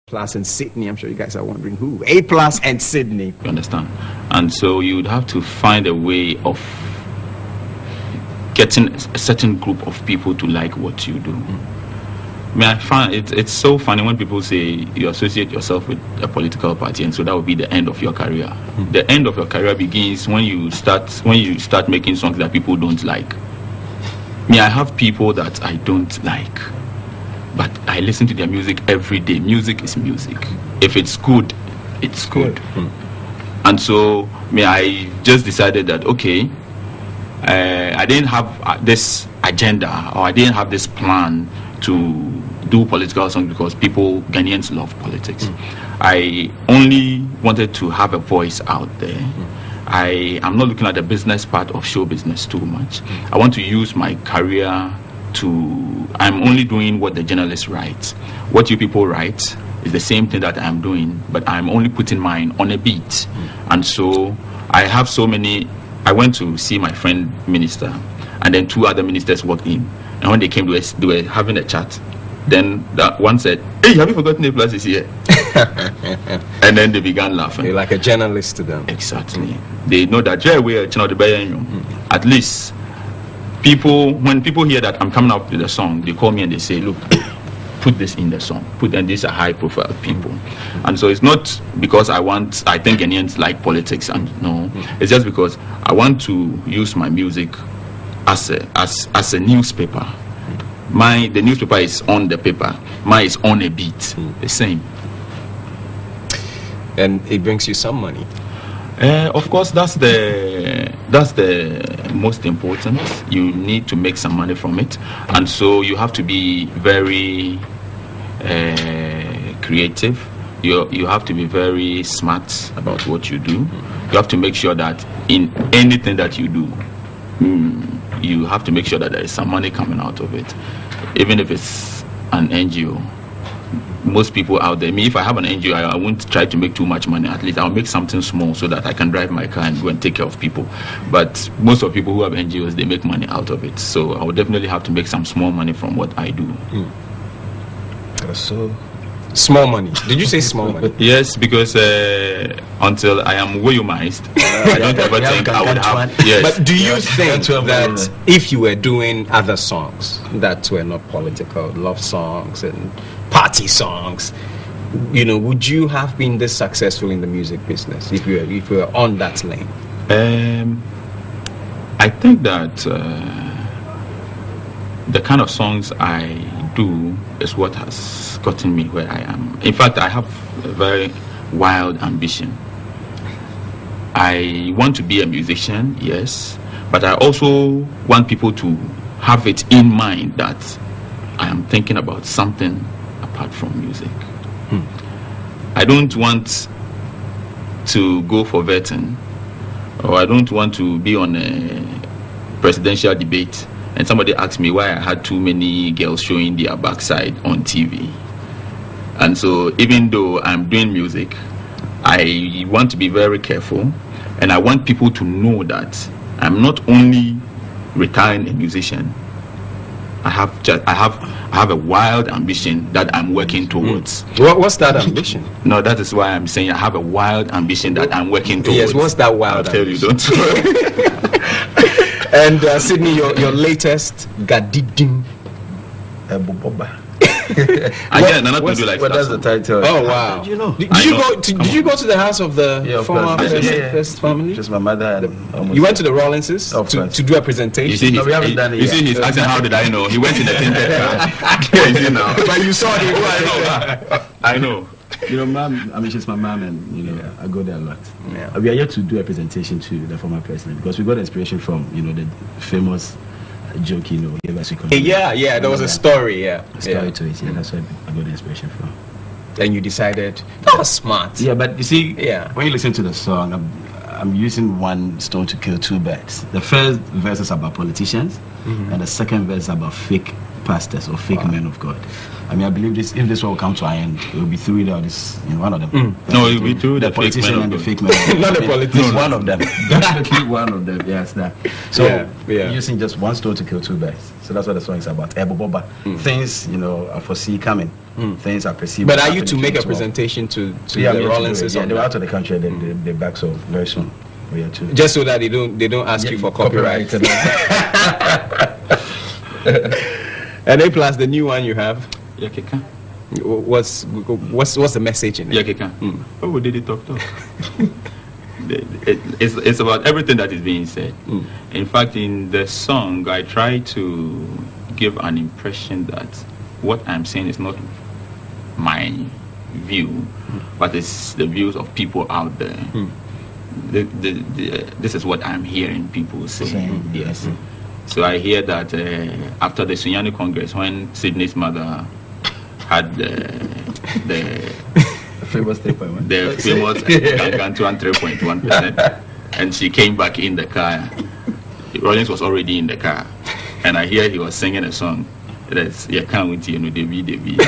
Plus and Sydney. I'm sure you guys are wondering who. Aplus and Sydney. You understand? And so you would have to find a way of getting a certain group of people to like what you do. I mean, I find it's so funny when people say you associate yourself with a political party, and so that would be the end of your career. The end of your career begins when you start making songs that people don't like. I have people that I don't like, but I listen to their music every day. Music is music. If it's good, it's good. And so I just decided that, okay, I didn't have this agenda, or I didn't have this plan to do political songs because Ghanaians love politics. I only wanted to have a voice out there. I am not looking at the business part of show business too much. I want to use my career I'm only doing what the journalists write. What you people write is the same thing that I'm doing, but I'm only putting mine on a beat. And so I have so many. I went to see my friend minister, and then 2 other ministers walked in. And when they came to us, they were having a chat. Then that one said, "Hey, have you forgotten Aplus is here?" And then they began laughing. You're like a journalist to them. Exactly. They know that at least when people hear that I'm coming up with a song, they call me and they say, "Look, put this in the song. And these are high-profile people." And so it's not because I think Ghanaians like politics, and no, it's just because I want to use my music as a newspaper. The newspaper is on the paper. Mine is on a beat. The same. And it brings you some money. Of course, that's the most important. You need to make some money from it, and so you have to be very creative. You have to be very smart about what you do. You have to make sure that in anything that you do, you have to make sure that there is some money coming out of it, even if it's an NGO. Most people out there, if I have an NGO, I won't try to make too much money. At least I'll make something small so that I can drive my car and go and take care of people. But most of the people who have NGOs, they make money out of it. So I would definitely have to make some small money from what I do. So small money. Did you say small money? Yes, because until I am Woyomized, I don't ever think I would have. Yes. But do you think that if you were doing other songs that were not political, love songs and party songs, would you have been this successful in the music business if you were on that lane? I think that the kind of songs I do is what has gotten me where I am. In fact, I have a very wild ambition. I want to be a musician, yes, but I also want people to have it in mind that I am thinking about something apart from music. I don't want to go for vetting, or I don't want to be on a presidential debate and somebody asks me why I had too many girls showing their backside on TV. And so even though I'm doing music, I want to be very careful, and I want people to know that I'm not only retiring a musician. I have a wild ambition that I'm working towards. What's that ambition? No, that is why I'm saying I have a wild ambition that I'm working towards. Yes, what's that wild ambition? I'll tell you, don't. And Sydney, your latest Gadidim. Again, I'm not going to do like that. That's the title. Oh wow! Did you go to the house of the former first family? Just my mother. And you went to the Rawlinses to do a presentation. We haven't done it yet. He's asking how did I know? He went in the tinted car. But you saw it. I know. Mom, she's my mom, and I go there a lot. Yeah. We are here to do a presentation to the former president because we got inspiration from the famous joke, yeah, there was a story, story to it. Yeah, that's where I got the inspiration from. And you decided that was smart. Yeah, but you see, when you listen to the song, I'm using one stone to kill two birds. The first verse is about politicians, and the second verse is about fake pastors or fake men of God. I mean, I believe this. If this will come to an end, it will be through one of them. No, it will be through the politician and the fake man. Not the politician. One of them. Definitely one of them. Yes, that. So using just one stone to kill two birds. So that's what the song is about. Boba. Things I foresee coming. Things are perceived. But are you to make a presentation to the Rollinses? Yeah, they're out of the country. They're back so very soon. Just so that they don't ask you for copyright. And Aplus, the new one you have. Yakeka. What's the message in it? Yakeka. Oh, we did it talk. It's about everything that is being said. In fact, in the song, I try to give an impression that what I'm saying is not my view, but it's the views of people out there. This is what I'm hearing people say. Yes. So I hear that after the Sunyani Congress, when Sydney's mother had the famous 3.1%, the famous Gangantuan 3.1%, and she came back in the car, Rollins was already in the car, and I hear he was singing a song that's "You can't wait, David."